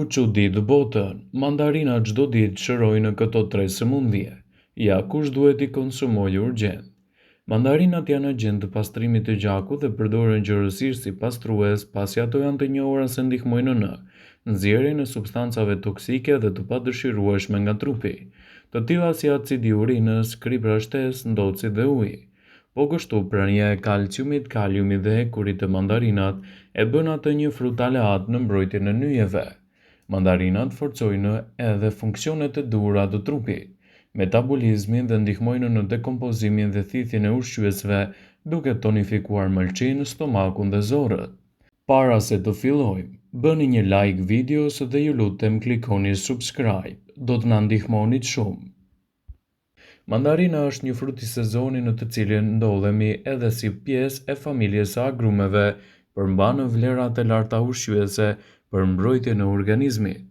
U çudi të botën, mandarina çdo ditë shërojnë në këto tre sëmundje. Ja kush duhet i konsumojë urgjent. Mandarinat janë agent të pastrimit të gjakut dhe përdoren gjërësisht si pastrues, pasi ato janë të njohura se ndihmojnë në nxjerrjen e substancave toksike dhe të padëshirueshme nga trupi, të tilla si acidi urinës, kripra shtesë, ndoci dhe uji. Po kështu prania e kalciumit, kaliumit dhe hekurit të mandarinat e bën atë një frut aleat në mbrojtjen e nyjeve. Mandarinat forcojnë edhe funksionet e duhura të trupit, metabolizmin dhe ndihmojnë në dekompozimin dhe thithjen e ushqyesve, duke tonifikuar mëlçin, stomakun dhe zorët. Para se të fillojmë, bëni një like videos dhe ju lutem klikoni subscribe, do të na ndihmonit shumë. Mandarina është një frut i sezonit në të cilin ndodhemi edhe si pjesë e familjes së agrumeve, përmban vlerat e larta ushqyese për mbrojtjen e organizmit.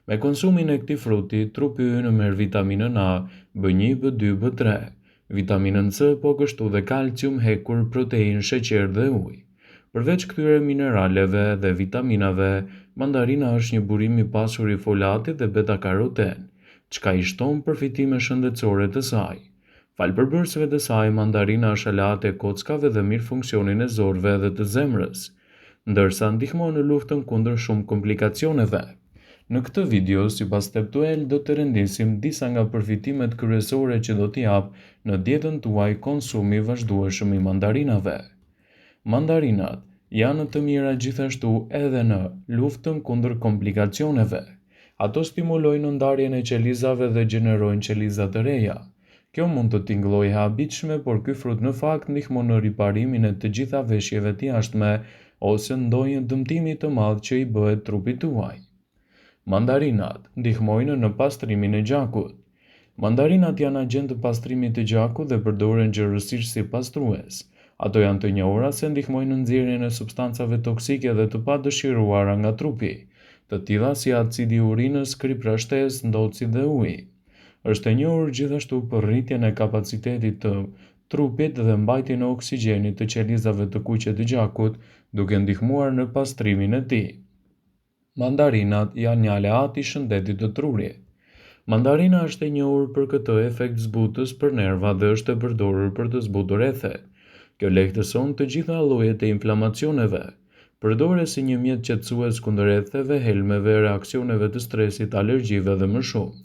Me konsumin e këtij fruti, trupi ynë merr vitaminën A, B1, B2, B3, vitaminën C, po kështu dhe kalcium, hekur, protein, sheqer dhe ujë. Përveç këtyre mineraleve dhe vitaminave, mandarina është një burim i pasur i folatit dhe beta-karoten, çka i shton përfitime shëndetësore të saj. Fal përbërësve të saj, mandarina është aleate e kockave dhe mirë funksionin e zorëve dhe të zemrës, ndërsa ndihmon në luftën kundër shumë komplikacioneve. Në këtë video, sipas Teptuel, do të rendisim disa nga përfitimet kryesore që do t'i jap në dietën tuaj konsumi i vazhdueshëm i mandarinave. Mandarinat janë të mira gjithashtu edhe në luftën kundër komplikacioneve. Ato stimulojnë ndarjen e qelizave dhe gjenerojnë qeliza të reja. Kjo mund të tingëllojë e habitshme, por ky frut në fakt ndihmon në riparimin e të gjitha veshjeve të jashtme ose ndonjë dëmtimi të madh që i bëhet trupit tuaj. Mandarinat ndihmojnë në pastrimin e gjakut. Mandarinat janë agent të pastrimit të gjakut dhe përdoren gjërësisht si pastrues. Ato janë të njohura se ndihmojnë në nxjerrjen e substancave toksike dhe të padëshiruara nga trupi, të tilla si acidi urinës, kripra shtesë, ndoci dhe uji. Është e njohur gjithashtu për rritjen e kapacitetit të trupit dhe mbajtjen e oksigjenit të qelizave të kuqe të gjakut, duke ndihmuar në pastrimin e tij. Mandarinat janë një aleat i shëndetit të trurit. Mandarina është e njohur për këtë efekt zbutës për nerva dhe është e përdorur për të zbutur ethet. Kjo lehtëson të gjitha llojet e inflamacioneve. Përdoret si një mjet qetësues kundër etheve, helmeve, reaksioneve të stresit, alergjive dhe më shumë.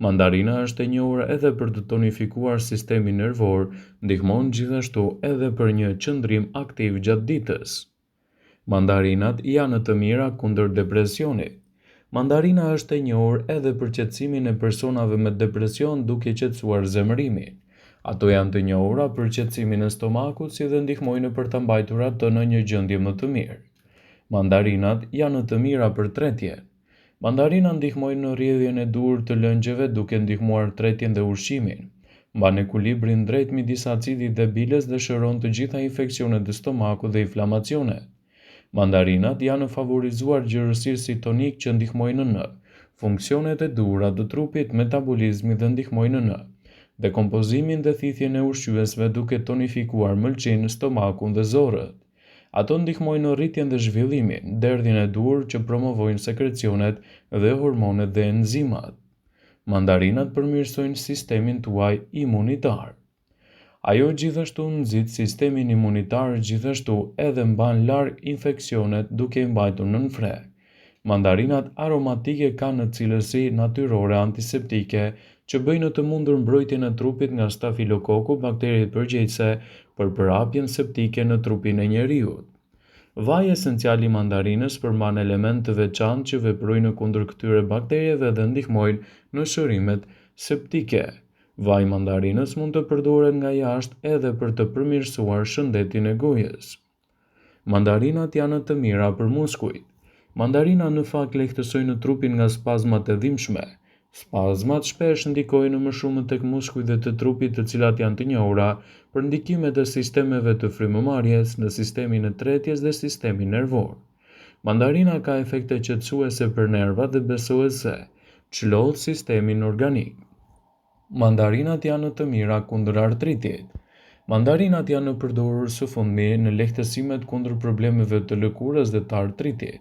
Mandarina është e njohur edhe për të tonifikuar sistemin nervor, ndihmon gjithashtu edhe për një qëndrim aktiv gjatë ditës. Mandarinat janë të mira kundër depresionit. Mandarina është e njohur edhe për qetësimin e personave me depresion duke qetësuar zemërimin. Ato janë të njohura për qetësimin e stomakut, si dhe ndihmojnë për ta mbajtur atë në një gjendje më të mirë. Mandarinat janë të mira për tretjen. Mandarina ndihmojnë në rrjedhjen e dur të lëngjeve duke ndihmuar tretjen dhe ushqimin. Mban ekuilibrin drejt midis acidit dhe biles dhe shëron të gjitha infeksionet e stomakut dhe inflamacionet. Mandarinat janë favorizuar gjërësisht si tonik që ndihmojnë në funksionet e duhura të trupit, metabolizmin dhe ndihmojnë në dekompozimin dhe thithjen e ushqyesve duke tonifikuar mëlçin, stomakun dhe zorët. Ato ndihmojnë në rritjen dhe zhvillimin, derdhjen e dur që promovojnë sekrecionet dhe hormonet dhe enzimat. Mandarinat përmirësojnë sistemin tuaj imunitar. Ajo gjithashtu nxit sistemin imunitar, gjithashtu edhe mban larg infeksionet duke i mbajtur nën fre. Mandarinat aromatike kanë në cilësi natyrore antiseptike që bëjnë të mundur mbrojtjen e trupit nga stafilokoku, bakteriet përgjegjëse për përhapjen septike në trupin e njeriut. Vaji esencial i mandarinës përmban elementë të veçantë që veprojnë kundër këtyre bakterieve dhe ndihmojnë në shërimet septike. Vaji i mandarinës mund të përdoret nga jashtë edhe për të përmirësuar shëndetin e gojës. Mandarinat janë të mira për muskujt. Mandarina në fakt lehtësojnë trupin nga spazmat e dhimbshme. Spazmat shpesh ndikojnë më shumë tek muskujt të trupit, të cilat janë të njohura për ndikimet e sistemeve të frymëmarrjes, në sistemin e tretjes dhe sistemin nervor. Mandarina ka efekte qetësuese për nervat dhe besuese, çlodh sistemin organik. Mandarinat janë të mira kundër artritit. Mandarinat janë përdorur së fundmi në lehtësimet kundër problemeve të lëkurës dhe të artritit.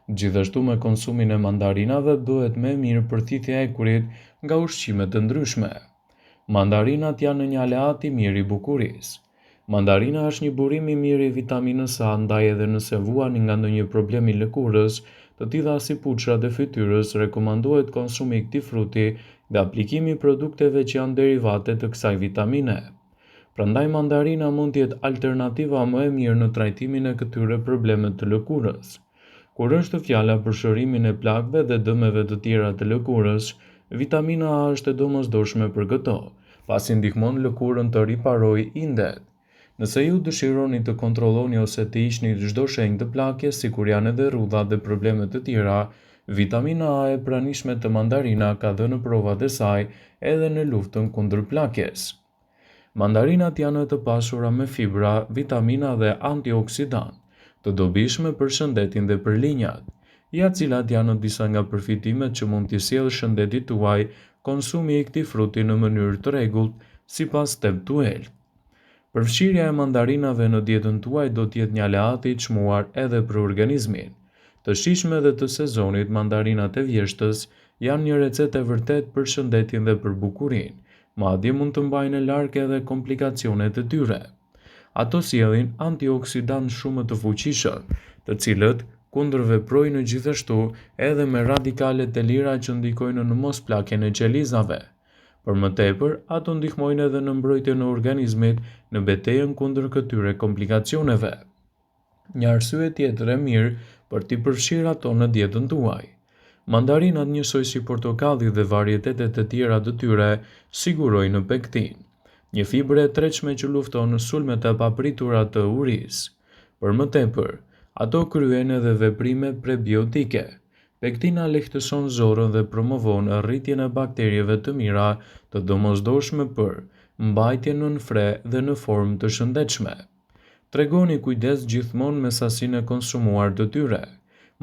Gjithashtu me konsumin e mandarinave bëhet më mirë përthithja e kurit nga ushqime të ndryshme. Mandarinat janë një aleat i mirë i bukurisë. Mandarina është një burim i mirë i vitaminës A, ndaj edhe nëse vuani nga ndonjë problem i lëkurës, të tilla si puçrat e fytyrës, rekomandohet konsumi i këtij fruti dhe aplikimi i produkteve që janë derivate të kësaj vitamine. Prandaj mandarina mund të jetë alternativa më e mirë në trajtimin e këtyre problemeve të lëkurës. Kur është fjala për shërimin e plagëve dhe dëmeve të tjera të lëkurës, vitamina A është e domosdoshme për këto, pasi ndihmon lëkurën të riparojë indet. Nëse ju dëshironi të kontrolloni ose të hiqni çdo shenjë të plagjes, sikur janë edhe rrudha dhe probleme të tjera, vitamina A e pranishme të mandarina ka dhënë provat e saj edhe në luftën kundër plagjes. Mandarinat janë të pasura me fibra, vitamina dhe antioksidantë, të dobishme për shëndetin dhe për linjat, ja cilat janë disa nga përfitimet që mund t'i sjellë shëndetit tuaj konsumi i këtij fruti në mënyrë të rregullt sipas Step to Health. Përfshirja e mandarinave në dietën tuaj do të jetë një aleat i çmuar edhe për organizmin. Të shijshme dhe të sezonit, mandarinat e vjeshtës janë një recetë e vërtetë për shëndetin dhe për bukurinë. Madje mund të mbajnë larg edhe komplikacionet e tyre. Ato sjellin antioksidantë shumë të fuqishëm, të cilët kundërveprojnë gjithashtu edhe me radikale të lira që ndikojnë në mosplakjen e qelizave. Për më tepër, ato ndihmojnë edhe në mbrojtjen e organizmit në betejën kundër këtyre komplikacioneve. Një arsye tjetër e mirë për t'i përfshirë ato në dietën tuaj. Mandarinat njësoj si portokalli dhe varietetet e tjera të tyre sigurojnë pektin, një fibre e tretshme që lufton në sulmet e papritura të urisë. Për më tepër, ato kryejnë edhe veprime prebiotike. Pektina lehtëson zorën dhe promovon rritjen e bakterieve të mira të domosdoshme për mbajtjen nën fre dhe në formë të shëndetshme. Tregoni kujdes gjithmonë me sasinë e konsumuar të tyre.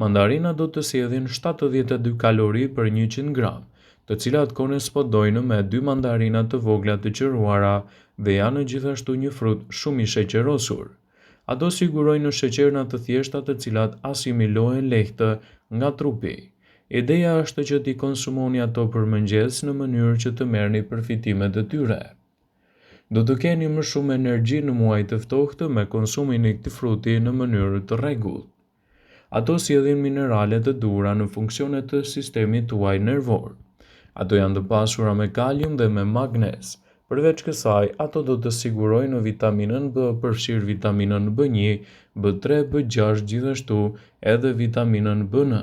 Mandarina do të sjellin 72 kalori për 100 gram, të cilat korespondojnë me 2 mandarina të vogla të qëruara dhe janë gjithashtu një frut shumë i sheqerosur. Ato sigurojnë sheqerna të thjeshta të cilat asimilohen lehtë nga trupi. Ideja është që t'i konsumoni ato për mëngjes në mënyrë që të merrni përfitimet e tyre. Do të keni më shumë energji në muajt të ftohtë me konsumin e këtij fruti në mënyrë të rregullt. Ato sjellin minerale të duhura në funksionet të sistemit tuaj nervor. Ato janë të pasura me kalium dhe me magnez. Përveç kësaj, ato do të sigurojnë vitaminën B, përfshirë vitaminën B1, B3, B6, gjithashtu edhe vitaminën B9,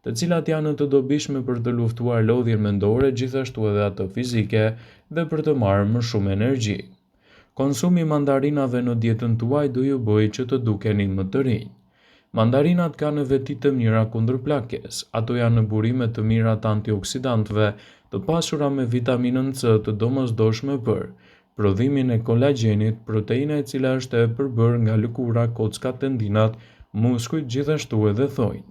të cilat janë të dobishme për të luftuar lodhjen mendore, gjithashtu edhe ato fizike dhe për të marrë më shumë energji. Konsumi mandarinave në dietën tuaj do ju bëjë që të dukeni më të rinj. Mandarinat kanë veti të mira kundër plagjes. Ato janë burime të mira të antioksidantëve, të pasura me vitaminën C të domosdoshme për prodhimin e kolagjenit, proteina e cila është e përbërë nga lëkura, kockat, tendinat, muskujt, gjithashtu edhe thonjë.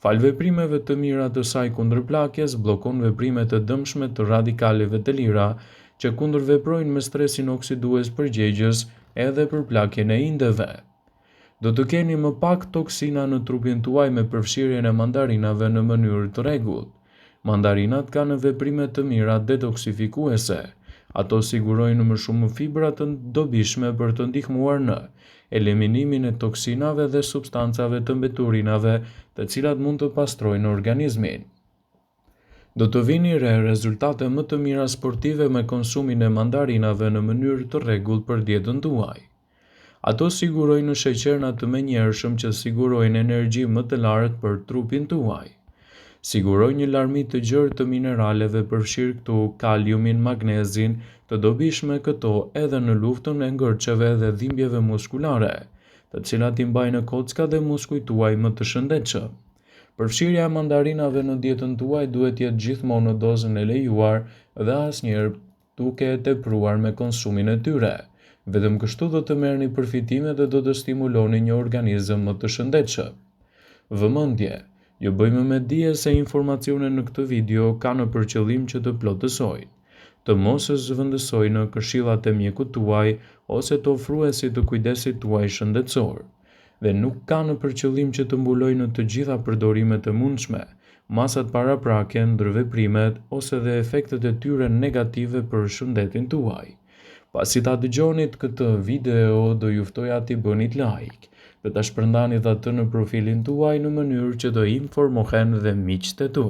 Fal veprimeve të mira të saj kundër plagjes, bllokon veprimet e dëmshme të radikaleve të lira që kundërveprojnë me stresin oksidues përgjegjës edhe për plagjen e indeve. Do të keni më pak toksina në trupin tuaj me përfshirjen e mandarinave në mënyrë të rregullt. Mandarinat kanë veprime të mira detoksifikuese. Ato sigurojnë më shumë fibra të dobishme për të ndihmuar në eliminimin e toksinave dhe substancave të mbeturinave, të cilat mund të pastrojnë organizmin. Do të vini re rezultate më të mira sportive me konsumin e mandarinave në mënyrë të rregullt për dietën tuaj. Ato sigurojnë sheqerna të menjëhershëm që sigurojnë energji më të lartë për trupin tuaj. Sigurojnë një larmi të gjerë të mineraleve, përfshirë këtu kaliumin, magnezin, të dobishme këto edhe në luftën e ngërçeve dhe dhimbjeve muskulare, të cilat i mbajnë kockat dhe muskujt tuaj më të shëndetshëm. Përfshirja e mandarinave në dietën tuaj duhet jetë gjithmonë në dozën e lejuar dhe asnjëherë duke e tepruar me konsumin e tyre. Vetëm kështu do të merrni përfitime dhe do të stimuloni një organizëm më të shëndetshëm. Vëmendje, ju bëjmë me dije se informacionet në këtë video kanë për qëllim që të plotësojnë, të mos e zëvendësojnë në këshillat e mjekut tuaj ose të ofruesit të kujdesit tuaj shëndetësor. dhe nuk ka në përqëllim që të mbulojë në të gjitha përdorimet e mundshme, masat paraprake, ndërveprimet ose dhe efektet e tyre negative për shëndetin tuaj. Pasi ta dëgjonit këtë video, do ju ftoja t'i bënit like dhe ta shpërndanit atë në profilin tuaj në mënyrë që të informohen dhe miqtë e tu.